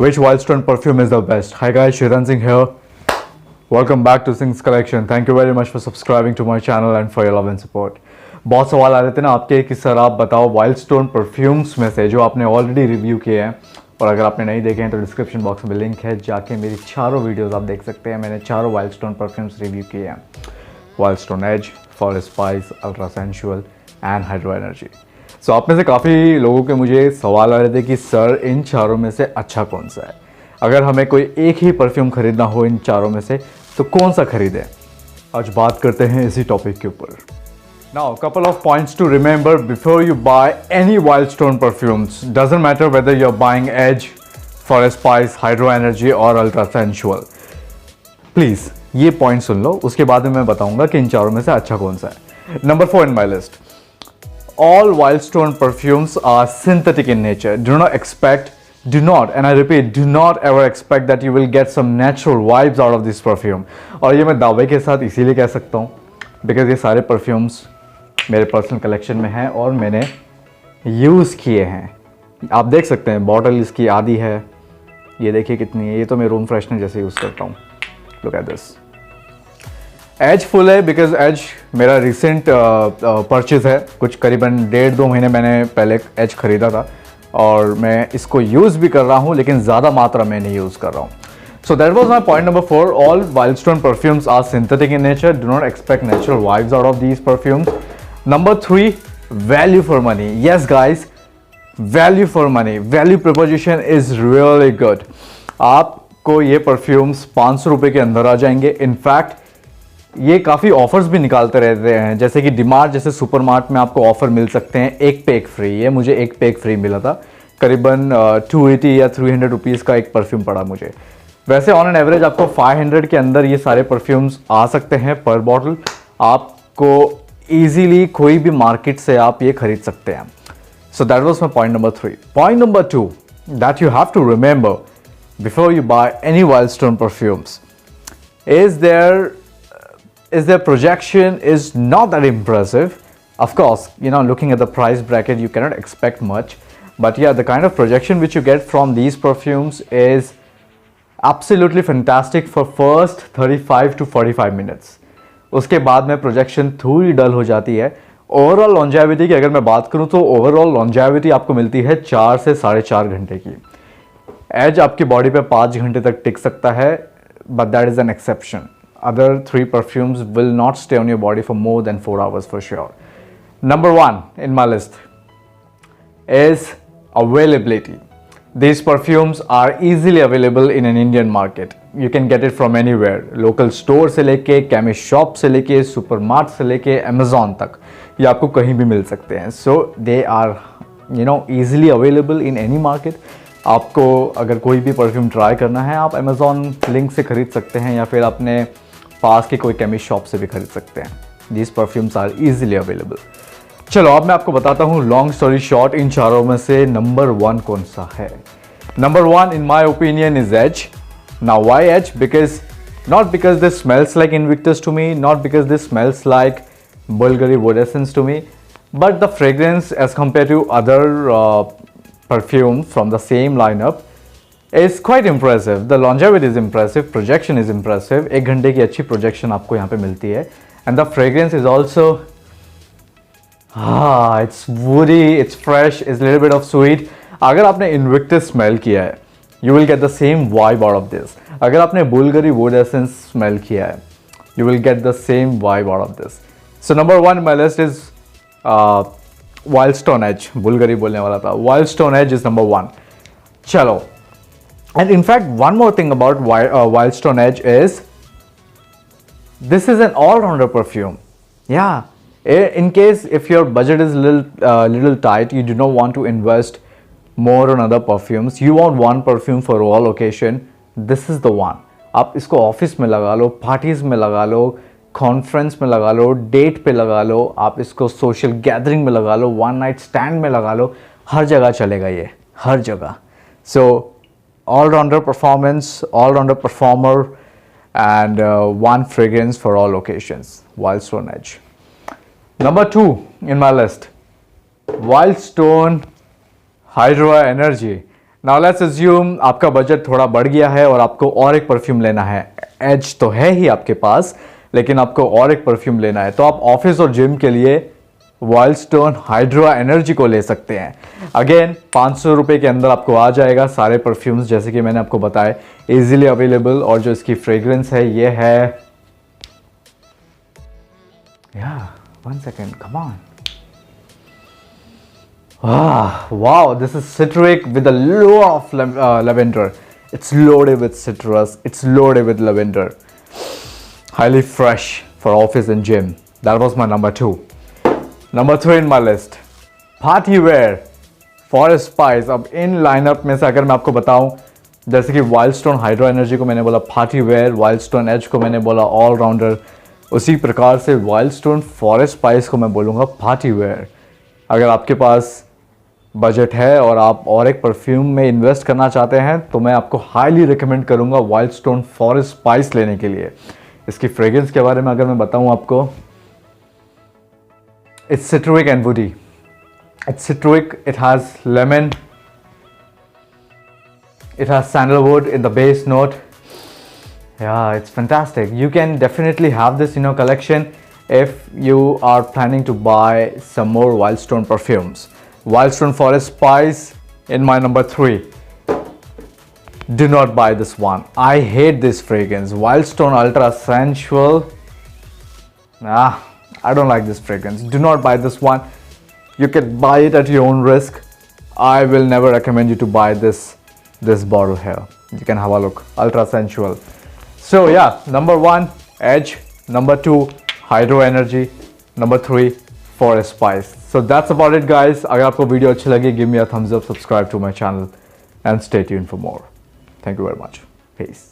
Which Wildstone perfume is the best? Hi guys, Shiran Singh here. Welcome back to Singh's Collection. Thank you very much for subscribing to my channel and for your love and support. बहुत सवाल आ रहे थे ना आपके कि sir आप बताओ वाइल्डस्टोन perfumes में से जो आपने ऑलरेडी रिव्यू किए हैं, और अगर आपने नहीं देखे हैं तो डिस्क्रिप्शन बॉक्स में लिंक है, जाके मेरी चारों वीडियोस आप देख सकते हैं। मैंने चारों वाइल्डस्टोन परफ्यूम्स रिव्यू किए हैं, Wildstone edge, forest spice, ultra sensual and hydro energy. So आप में से काफ़ी लोगों के मुझे सवाल आ रहे थे कि सर इन चारों में से अच्छा कौन सा है, अगर हमें कोई एक ही परफ्यूम खरीदना हो इन चारों में से तो कौन सा खरीदें। आज बात करते हैं इसी टॉपिक के ऊपर। Now, couple of points to remember before you buy any Wildstone perfumes. Doesn't matter whether you're buying Edge, Forest Spice, Hydro Energy or Ultra Sensual. Please, ये point सुन लो, उसके बाद में मैं बताऊंगा कि इन चारों में से अच्छा कौन सा है। Number 4 in my list. All Wildstone perfumes are synthetic in nature. Do not, and I repeat, do not ever expect that you will get some natural vibes out of this perfume. और ये मैं दावे के साथ इसीलिए कह सकता हूँ बिकॉज ये सारे परफ्यूम्स मेरे पर्सनल कलेक्शन में हैं और मैंने यूज़ किए हैं। आप देख सकते हैं बॉटल इसकी आधी है, ये देखिए कितनी है। ये तो मैं रूम फ्रेशनर जैसे यूज़ करता हूँ। Look at this. Edge full है बिकॉज एज मेरा रिसेंट परचेज है, कुछ करीबन 1.5-2 महीने मैंने पहले एज ख़रीदा था और मैं इसको यूज़ भी कर रहा हूँ, लेकिन ज़्यादा मात्रा में नहीं यूज़ कर रहा हूँ। So that was my point number 4. All Wildstone perfumes are synthetic in nature. Do not expect natural vibes out of these perfumes. Number 3, value for money. Yes guys, value for money. Value proposition is really good. आपको ये perfumes 500 रुपये के अंदर आ जाएंगे। In fact ये काफ़ी offers भी निकालते रहते हैं, जैसे कि डीमार्ट जैसे सुपरमार्ट में आपको ऑफर मिल सकते हैं एक पे एक फ्री। ये मुझे एक पे एक फ्री मिला था, करीबन 280 या 300 रुपीज़ का एक परफ्यूम पड़ा मुझे। वैसे ऑन एन एवरेज आपको 500 के अंदर ये सारे परफ्यूम्स आ सकते हैं पर बॉटल। आपको इजीली कोई भी मार्केट से आप ये खरीद सकते हैं। So that was my point number 3. Point number 2 that you have to remember before you buy any Wildstone perfumes is their projection is not that impressive. Of course, you know, looking at the price bracket, you cannot expect much. But yeah, the kind of projection which you get from these perfumes is absolutely fantastic for first 35 to 45 minutes. उसके बाद में projection थोड़ी डल हो जाती है। Overall longevity की अगर मैं बात करूं तो ओवरऑल लॉन्जेविटी आपको मिलती है 4 से 4.5 घंटे की। एज आपकी बॉडी पे 5 घंटे तक टिक सकता है, but that is an exception. Other 3 perfumes will not stay on your body for more than 4 hours for sure. Number 1 in my list is availability. These perfumes are easily available in an Indian market. You can get it from anywhere. Local store से लेके, chemist shop से लेके, supermart से लेके, Amazon तक ये आपको कहीं भी मिल सकते हैं। So they are, you know, easily available in any market. आपको अगर कोई भी परफ्यूम ट्राई करना है आप Amazon लिंक से खरीद सकते हैं या फिर अपने पास के कोई chemist shop से भी खरीद सकते हैं। These perfumes are easily available. चलो अब मैं आपको बताता हूँ लॉन्ग स्टोरी शॉर्ट, इन चारों में से नंबर 1 कौन सा है। Number 1 in my opinion is Edge. Now why Edge? Because not because this smells like Invictus to me, not because this smells like Bulgari wood essence to me, but the fragrance as compare to other perfume from the same lineup is quite impressive. The longevity is impressive, projection is impressive. 1 घंटे की अच्छी projection आपको यहाँ पे मिलती है, and the fragrance is also it's woody, it's fresh, it's a little bit of sweet. अगर आपने Invictus स्मेल किया है, you will get the same vibe out of this. अगर आपने Bulgari Wood Essence स्मेल किया है, you will get the same vibe out of this. So number 1 in my list is Wildstone Edge. Bulgari बोलने वाला था। Wildstone Edge is number 1. चलो, and in fact one more thing about Wildstone Edge is this is an all-rounder perfume. Yeah. In case if your budget is little tight, you do not want to invest more on other perfumes, you want one perfume for all occasion, this is the one. आप इसको office में लगा लो, parties में लगा लो, conference में लगा लो, date पे लगा लो, आप इसको सोशल गैदरिंग में लगा लो, वन नाइट स्टैंड में लगा लो, हर जगह चलेगा ये, हर जगह। सो all-rounder performance, all-rounder performer, and one fragrance for all occasions. Wildstone Edge. Number 2 in my list, Wildstone Hydro Energy. Now let's assume आपका बजट थोड़ा बढ़ गया है और आपको और एक परफ्यूम लेना है। एज तो है ही आपके पास, लेकिन आपको और एक परफ्यूम लेना है, तो आप ऑफिस और जिम के लिए वाइल्ड स्टोन हाइड्रा एनर्जी को ले सकते हैं। अगेन 500 रुपये के अंदर आपको आ जाएगा सारे परफ्यूम्स, जैसे कि मैंने आपको बताया, इजीली अवेलेबल। और जो इसकी फ्रेग्रेंस है ये है, या 1 second, come on, wow, this is citric with a lot of lavender. It's loaded with citrus, it's loaded with lavender. Highly fresh for office and gym. That was my number 2. Number 3 in my list, party wear forest spice. अब इन lineup में से अगर मैं आपको बताऊं, जैसे कि wild stone hydro energy को मैंने बोला party wear, wild stone age को मैंने बोला ऑलराउंडर, उसी प्रकार से वाइल्ड स्टोन फॉरेस्ट स्पाइस को मैं बोलूँगा पार्टी वेयर। अगर आपके पास बजट है और आप और एक परफ्यूम में इन्वेस्ट करना चाहते हैं तो मैं आपको हाईली रिकमेंड करूंगा वाइल्ड स्टोन फॉरेस्ट स्पाइस लेने के लिए। इसकी फ्रेग्रेंस के बारे में अगर मैं बताऊं आपको, it's citric and woody, it's citric, it has lemon, it has sandalwood in the base note. Yeah, it's fantastic. You can definitely have this in your collection if you are planning to buy some more Wild Stone perfumes. Wild Stone Forest Spice in my number 3. Do not buy this one. I hate this fragrance. Wild Stone Ultra Sensual. I don't like this fragrance. Do not buy this one. You can buy it at your own risk. I will never recommend you to buy this bottle here. You can have a look. Ultra Sensual. So yeah, number 1 Edge, number 2 Hydro Energy, number 3 Forest Spice. So that's about it guys. अगर आपको video अच्छी लगी, give me a thumbs up, subscribe to my channel and stay tuned for more. Thank you very much. Peace.